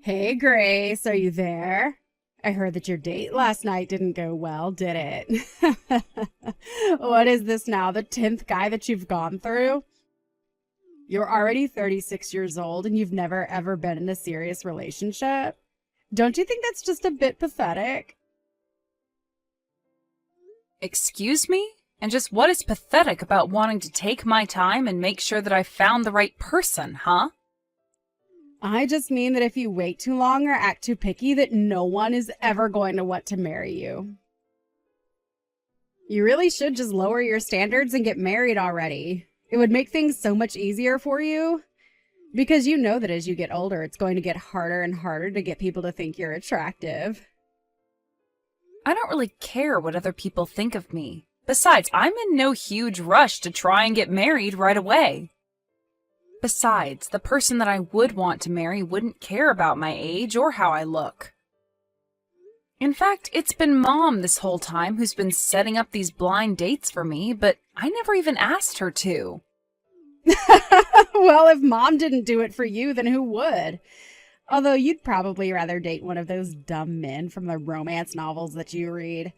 Hey, Grace, are you there? I heard that your date last night didn't go well, did it? What is this now, the 10th guy that you've gone through? You're already 36 years old and you've never ever been in a serious relationship? Don't you think that's just a bit pathetic? Excuse me? And just what is pathetic about wanting to take my time and make sure that I found the right person, huh? I just mean that if you wait too long or act too picky, that no one is ever going to want to marry you. You really should just lower your standards and get married already. It would make things so much easier for you. Because you know that as you get older, it's going to get harder and harder to get people to think you're attractive. I don't really care what other people think of me. Besides, I'm in no huge rush to try and get married right away. Besides, the person that I would want to marry wouldn't care about my age or how I look. In fact, it's been Mom this whole time who's been setting up these blind dates for me, but I never even asked her to. Well, if Mom didn't do it for you, then who would? Although you'd probably rather date one of those dumb men from the romance novels that you read.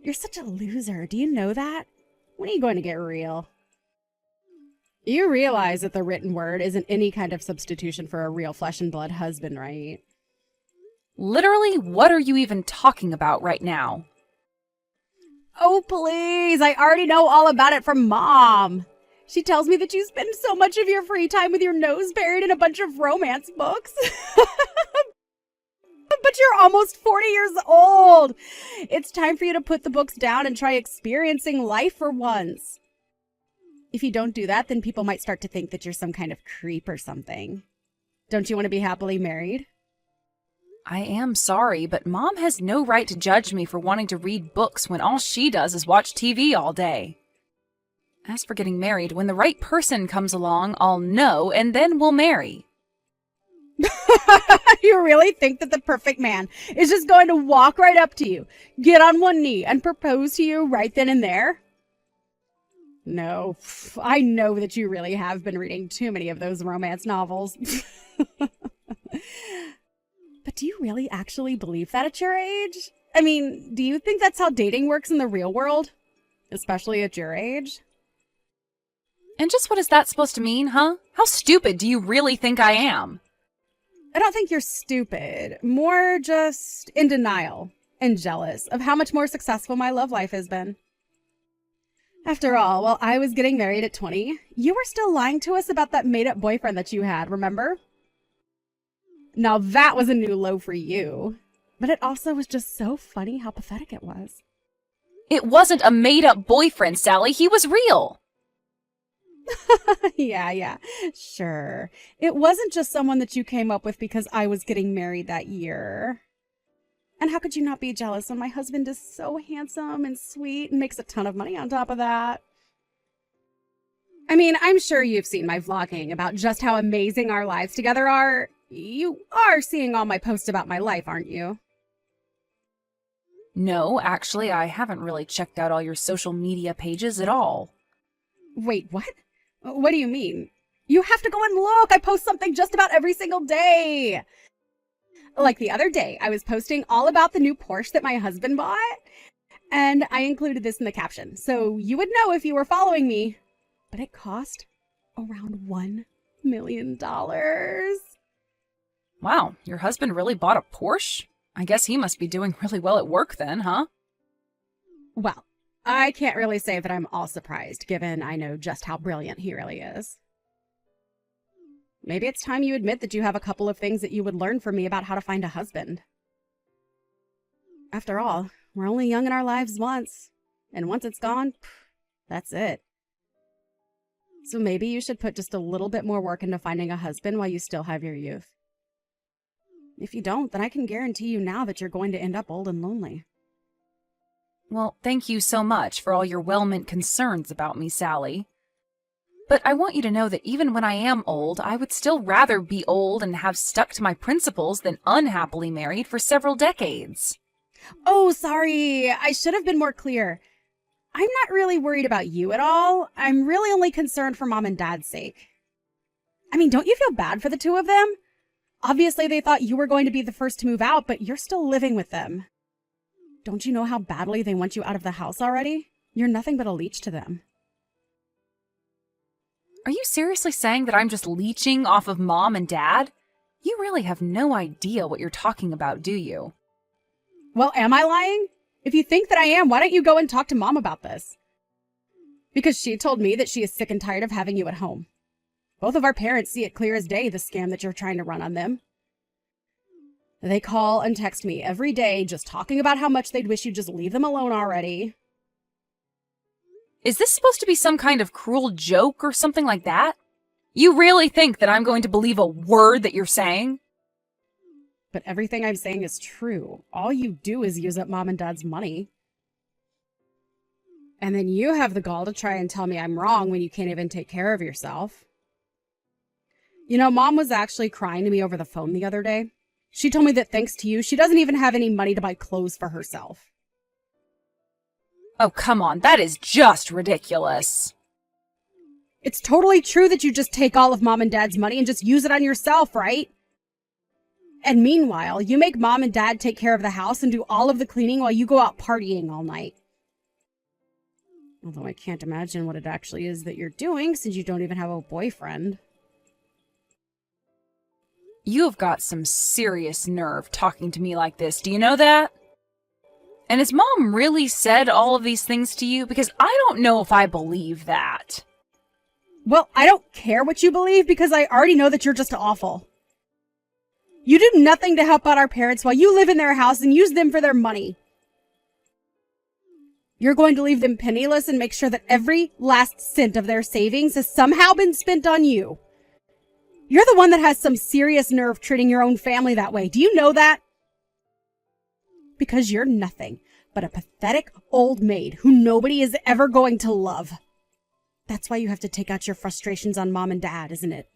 You're such a loser. Do you know that? When are you going to get real? You realize that the written word isn't any kind of substitution for a real flesh and blood husband, right? Literally, what are you even talking about right now? Oh, please. I already know all about it from Mom. She tells me that you spend so much of your free time with your nose buried in a bunch of romance books. But you're almost 40 years old. It's time for you to put the books down and try experiencing life for once. If you don't do that, then people might start to think that you're some kind of creep or something. Don't you want to be happily married? I am sorry, but Mom has no right to judge me for wanting to read books when all she does is watch TV all day. As for getting married, when the right person comes along, I'll know, and then we'll marry. You really think that the perfect man is just going to walk right up to you, get on one knee, and propose to you right then and there? No, I know that you really have been reading too many of those romance novels. But do you really actually believe that at your age? I mean, do you think that's how dating works in the real world? Especially at your age? And just what is that supposed to mean, huh? How stupid do you really think I am? I don't think you're stupid. More just in denial and jealous of how much more successful my love life has been. After all, while I was getting married at 20, you were still lying to us about that made-up boyfriend that you had, remember? Now that was a new low for you. But it also was just so funny how pathetic it was. It wasn't a made-up boyfriend, Sally. He was real. Yeah, sure. It wasn't just someone that you came up with because I was getting married that year. And how could you not be jealous when my husband is so handsome and sweet and makes a ton of money on top of that? I mean, I'm sure you've seen my vlogging about just how amazing our lives together are. You are seeing all my posts about my life, aren't you? No, actually, I haven't really checked out all your social media pages at all. Wait, what? What do you mean? You have to go and look. I post something just about every single day. Like the other day, I was posting all about the new Porsche that my husband bought. And I included this in the caption, so you would know if you were following me. But it cost around $1 million. Wow, your husband really bought a Porsche? I guess he must be doing really well at work then, huh? Well, I can't really say that I'm all surprised, given I know just how brilliant he really is. Maybe it's time you admit that you have a couple of things that you would learn from me about how to find a husband. After all, we're only young in our lives once, and once it's gone, that's it. So maybe you should put just a little bit more work into finding a husband while you still have your youth. If you don't, then I can guarantee you now that you're going to end up old and lonely. Well, thank you so much for all your well-meant concerns about me, Sally. But I want you to know that even when I am old, I would still rather be old and have stuck to my principles than unhappily married for several decades. Oh, sorry. I should have been more clear. I'm not really worried about you at all. I'm really only concerned for Mom and Dad's sake. I mean, don't you feel bad for the two of them? Obviously, they thought you were going to be the first to move out, but you're still living with them. Don't you know how badly they want you out of the house already? You're nothing but a leech to them. Are you seriously saying that I'm just leeching off of Mom and Dad? You really have no idea what you're talking about, do you? Well, am I lying? If you think that I am, why don't you go and talk to Mom about this? Because she told me that she is sick and tired of having you at home. Both of our parents see it clear as day, the scam that you're trying to run on them. They call and text me every day just talking about how much they'd wish you'd just leave them alone already. Is this supposed to be some kind of cruel joke or something like that? You really think that I'm going to believe a word that you're saying? But everything I'm saying is true. All you do is use up Mom and Dad's money. And then you have the gall to try and tell me I'm wrong when you can't even take care of yourself. You know, Mom was actually crying to me over the phone the other day. She told me that thanks to you, she doesn't even have any money to buy clothes for herself. Oh, come on, that is just ridiculous. It's totally true that you just take all of Mom and Dad's money and just use it on yourself, right? And meanwhile, you make Mom and Dad take care of the house and do all of the cleaning while you go out partying all night. Although I can't imagine what it actually is that you're doing since you don't even have a boyfriend. You have got some serious nerve talking to me like this, do you know that? And has Mom really said all of these things to you? Because I don't know if I believe that. Well, I don't care what you believe because I already know that you're just awful. You do nothing to help out our parents while you live in their house and use them for their money. You're going to leave them penniless and make sure that every last cent of their savings has somehow been spent on you. You're the one that has some serious nerve treating your own family that way. Do you know that? Because you're nothing but a pathetic old maid who nobody is ever going to love. That's why you have to take out your frustrations on Mom and Dad, isn't it?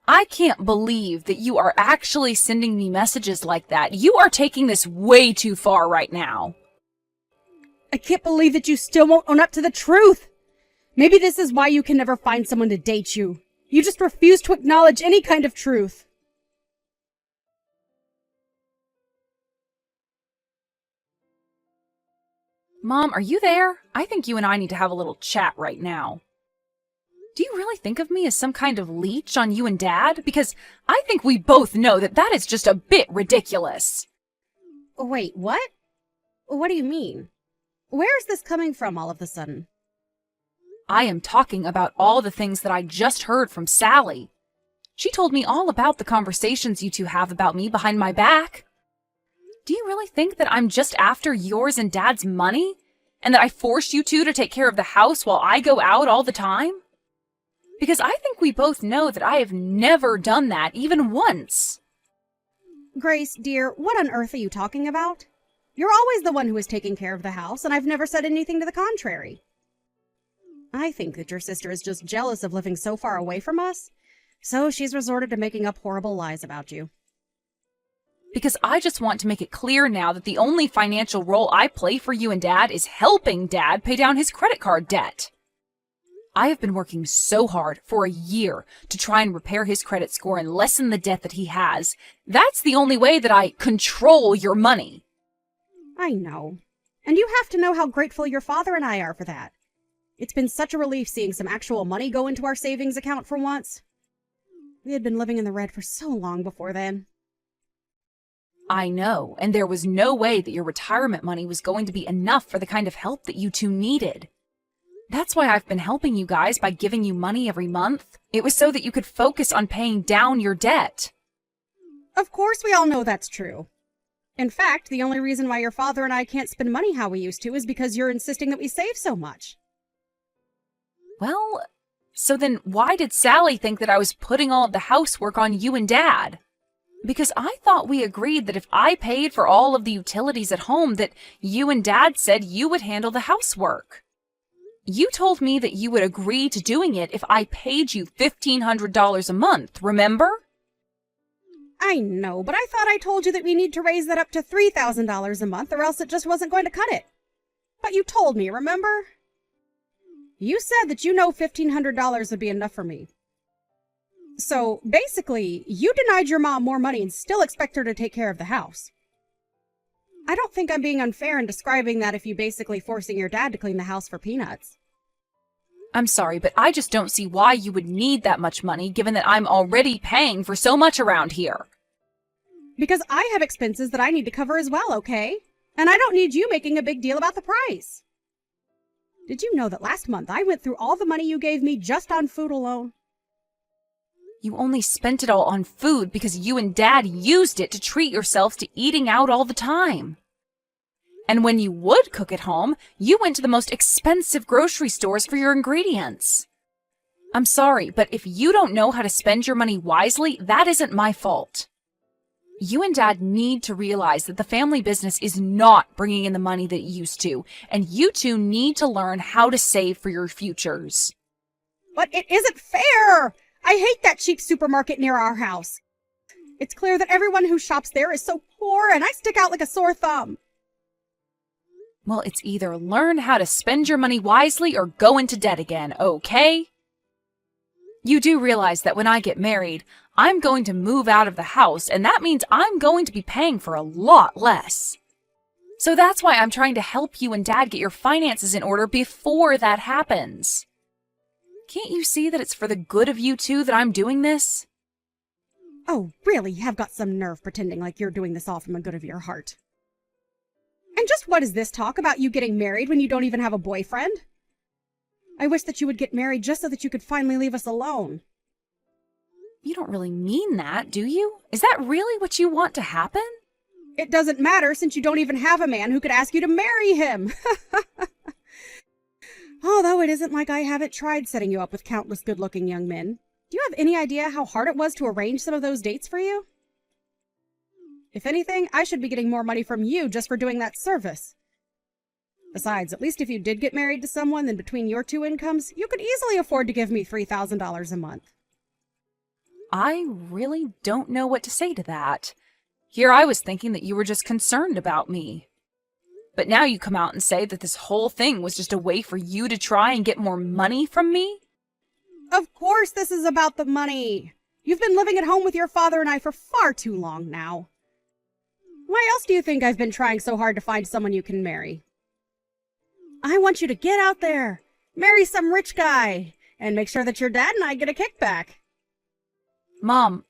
I can't believe that you are actually sending me messages like that. You are taking this way too far right now. I can't believe that you still won't own up to the truth. Maybe this is why you can never find someone to date you. You just refuse to acknowledge any kind of truth. Mom, are you there? I think you and I need to have a little chat right now. Do you really think of me as some kind of leech on you and Dad? Because I think we both know that that is just a bit ridiculous. Wait, what? What do you mean? Where is this coming from all of a sudden? I am talking about all the things that I just heard from Sally. She told me all about the conversations you two have about me behind my back. Do you really think that I'm just after yours and Dad's money? And that I forced you two to take care of the house while I go out all the time? Because I think we both know that I have never done that, even once. Grace, dear, what on earth are you talking about? You're always the one who is taking care of the house, and I've never said anything to the contrary. I think that your sister is just jealous of living so far away from us, so she's resorted to making up horrible lies about you. Because I just want to make it clear now that the only financial role I play for you and Dad is helping Dad pay down his credit card debt. I have been working so hard for a year to try and repair his credit score and lessen the debt that he has. That's the only way that I control your money. I know. And you have to know how grateful your father and I are for that. It's been such a relief seeing some actual money go into our savings account for once. We had been living in the red for so long before then. I know, and there was no way that your retirement money was going to be enough for the kind of help that you two needed. That's why I've been helping you guys by giving you money every month. It was so that you could focus on paying down your debt. Of course we all know that's true. In fact, the only reason why your father and I can't spend money how we used to is because you're insisting that we save so much. Well, so then why did Sally think that I was putting all of the housework on you and Dad? Because I thought we agreed that if I paid for all of the utilities at home, that you and Dad said you would handle the housework. You told me that you would agree to doing it if I paid you $1,500 a month, remember? I know, but I thought I told you that we need to raise that up to $3,000 a month or else it just wasn't going to cut it. But you told me, remember? You said that you know $1,500 would be enough for me. So basically, you denied your mom more money and still expect her to take care of the house. I don't think I'm being unfair in describing that if you basically forcing your dad to clean the house for peanuts. I'm sorry, but I just don't see why you would need that much money given that I'm already paying for so much around here. Because I have expenses that I need to cover as well, okay? And I don't need you making a big deal about the price. Did you know that last month I went through all the money you gave me just on food alone? You only spent it all on food because you and Dad used it to treat yourselves to eating out all the time. And when you would cook at home, you went to the most expensive grocery stores for your ingredients. I'm sorry, but if you don't know how to spend your money wisely, that isn't my fault. You and Dad need to realize that the family business is not bringing in the money that it used to, and you two need to learn how to save for your futures. But it isn't fair! I hate that cheap supermarket near our house. It's clear that everyone who shops there is so poor, and I stick out like a sore thumb. Well, it's either learn how to spend your money wisely or go into debt again, okay? You do realize that when I get married, I'm going to move out of the house, and that means I'm going to be paying for a lot less. So that's why I'm trying to help you and Dad get your finances in order before that happens. Can't you see that it's for the good of you two that I'm doing this? Oh, really? You have got some nerve pretending like you're doing this all from the good of your heart. And just what is this talk about you getting married when you don't even have a boyfriend? I wish that you would get married just so that you could finally leave us alone. You don't really mean that, do you? Is that really what you want to happen? It doesn't matter since you don't even have a man who could ask you to marry him. Although it isn't like I haven't tried setting you up with countless good-looking young men. Do you have any idea how hard it was to arrange some of those dates for you? If anything, I should be getting more money from you just for doing that service. Besides, at least if you did get married to someone, then between your two incomes, you could easily afford to give me $3,000 a month. I really don't know what to say to that. Here I was thinking that you were just concerned about me. But now you come out and say that this whole thing was just a way for you to try and get more money from me? Of course this is about the money. You've been living at home with your father and I for far too long now. Why else do you think I've been trying so hard to find someone you can marry? I want you to get out there, marry some rich guy, and make sure that your dad and I get a kickback. Mom,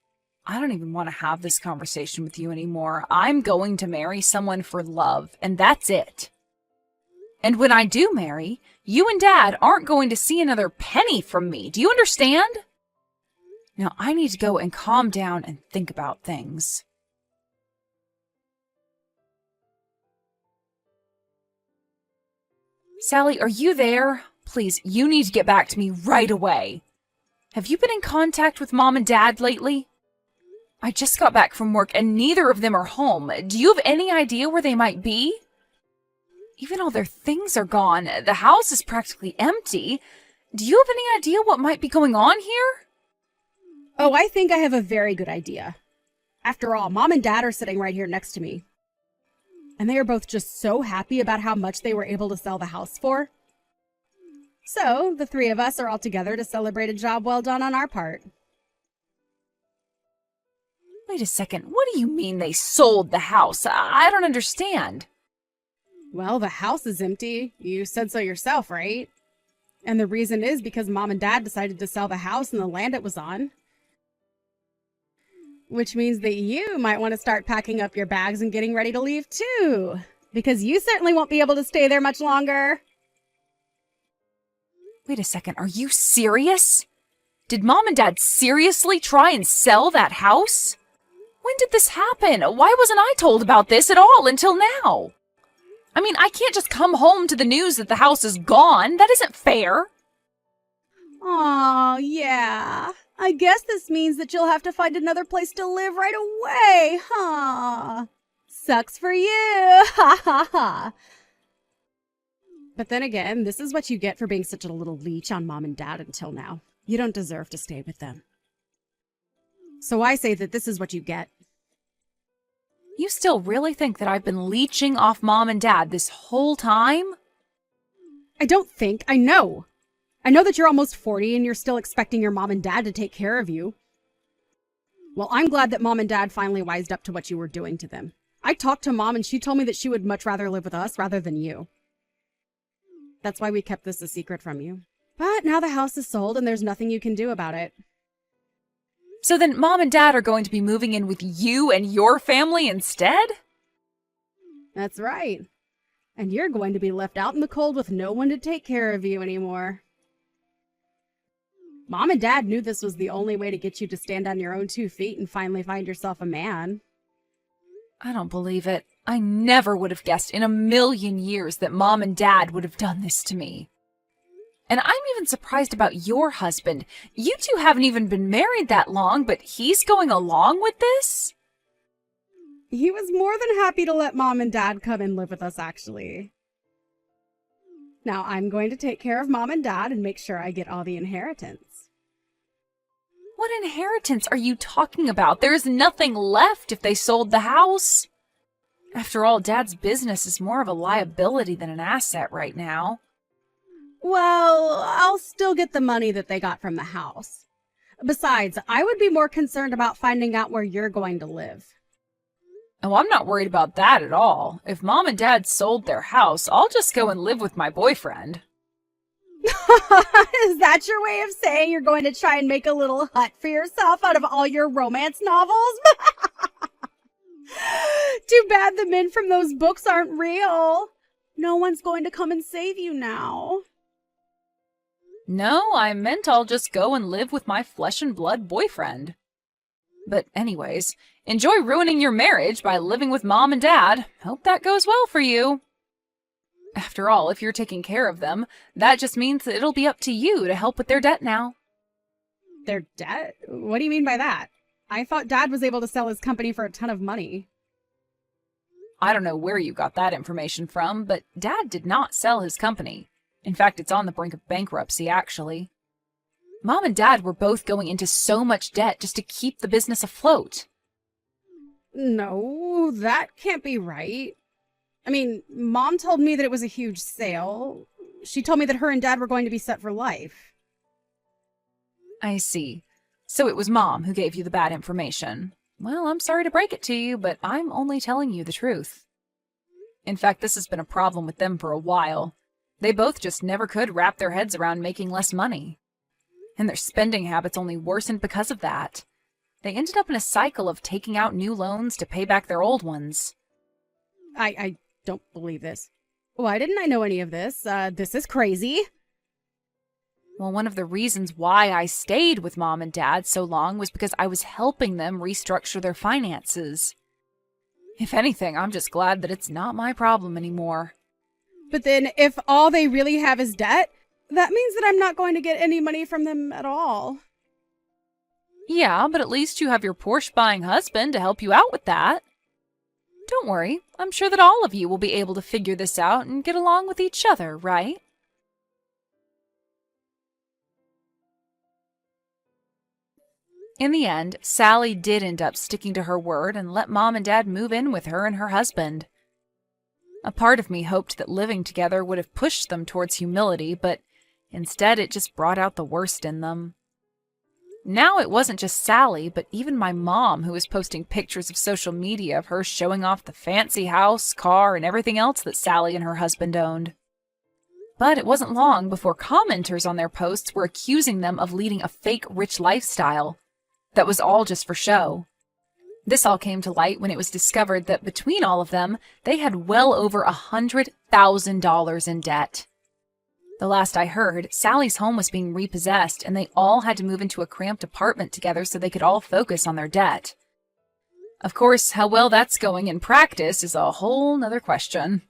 I don't even want to have this conversation with you anymore. I'm going to marry someone for love, and that's it. And when I do marry, you and Dad aren't going to see another penny from me. Do you understand? Now, I need to go and calm down and think about things. Sally, are you there? Please, you need to get back to me right away. Have you been in contact with Mom and Dad lately? I just got back from work and neither of them are home. Do you have any idea where they might be? Even all their things are gone. The house is practically empty. Do you have any idea what might be going on here? Oh, I think I have a very good idea. After all, Mom and Dad are sitting right here next to me. And they are both just so happy about how much they were able to sell the house for. So, the three of us are all together to celebrate a job well done on our part. Wait a second. What do you mean they sold the house? I don't understand. Well, the house is empty. You said so yourself, right? And the reason is because Mom and Dad decided to sell the house and the land it was on. Which means that you might want to start packing up your bags and getting ready to leave too. Because you certainly won't be able to stay there much longer. Wait a second. Are you serious? Did Mom and Dad seriously try and sell that house? When did this happen? Why wasn't I told about this at all until now? I mean, I can't just come home to the news that the house is gone. That isn't fair. Aw, yeah. I guess this means that you'll have to find another place to live right away, huh? Sucks for you, ha ha ha. But then again, this is what you get for being such a little leech on Mom and Dad until now. You don't deserve to stay with them. So I say that this is what you get. You still really think that I've been leeching off Mom and Dad this whole time? I don't think, I know. I know that you're almost 40 and you're still expecting your mom and dad to take care of you. Well, I'm glad that Mom and Dad finally wised up to what you were doing to them. I talked to Mom and she told me that she would much rather live with us rather than you. That's why we kept this a secret from you. But now the house is sold and there's nothing you can do about it. So then Mom and Dad are going to be moving in with you and your family instead? That's right. And you're going to be left out in the cold with no one to take care of you anymore. Mom and Dad knew this was the only way to get you to stand on your own 2 feet and finally find yourself a man. I don't believe it. I never would have guessed in a million years that Mom and Dad would have done this to me. And I'm even surprised about your husband. You two haven't even been married that long, but he's going along with this? He was more than happy to let Mom and Dad come and live with us, actually. Now I'm going to take care of Mom and Dad and make sure I get all the inheritance. What inheritance are you talking about? There is nothing left if they sold the house. After all, Dad's business is more of a liability than an asset right now. Well, I'll still get the money that they got from the house. Besides, I would be more concerned about finding out where you're going to live. Oh, I'm not worried about that at all. If Mom and Dad sold their house, I'll just go and live with my boyfriend. Is that your way of saying you're going to try and make a little hut for yourself out of all your romance novels? Too bad the men from those books aren't real. No one's going to come and save you now. No, I meant I'll just go and live with my flesh and blood boyfriend. But anyways, enjoy ruining your marriage by living with Mom and Dad. Hope that goes well for you. After all, if you're taking care of them, that just means that it'll be up to you to help with their debt now. Their debt? What do you mean by that? I thought Dad was able to sell his company for a ton of money. I don't know where you got that information from, but Dad did not sell his company. In fact, it's on the brink of bankruptcy, actually. Mom and Dad were both going into so much debt just to keep the business afloat. No, that can't be right. I mean, Mom told me that it was a huge sale. She told me that her and Dad were going to be set for life. I see. So it was Mom who gave you the bad information. Well, I'm sorry to break it to you, but I'm only telling you the truth. In fact, this has been a problem with them for a while. They both just never could wrap their heads around making less money. And their spending habits only worsened because of that. They ended up in a cycle of taking out new loans to pay back their old ones. I don't believe this. Why didn't I know any of this? This is crazy. Well, one of the reasons why I stayed with Mom and Dad so long was because I was helping them restructure their finances. If anything, I'm just glad that it's not my problem anymore. But then, if all they really have is debt, that means that I'm not going to get any money from them at all. Yeah, but at least you have your Porsche-buying husband to help you out with that. Don't worry, I'm sure that all of you will be able to figure this out and get along with each other, right? In the end, Sally did end up sticking to her word and let Mom and Dad move in with her and her husband. A part of me hoped that living together would have pushed them towards humility, but instead it just brought out the worst in them. Now it wasn't just Sally, but even my mom who was posting pictures of social media of her showing off the fancy house, car, and everything else that Sally and her husband owned. But it wasn't long before commenters on their posts were accusing them of leading a fake rich lifestyle that was all just for show. This all came to light when it was discovered that between all of them, they had well over $100,000 in debt. The last I heard, Sally's home was being repossessed, and they all had to move into a cramped apartment together so they could all focus on their debt. Of course, how well that's going in practice is a whole nother question.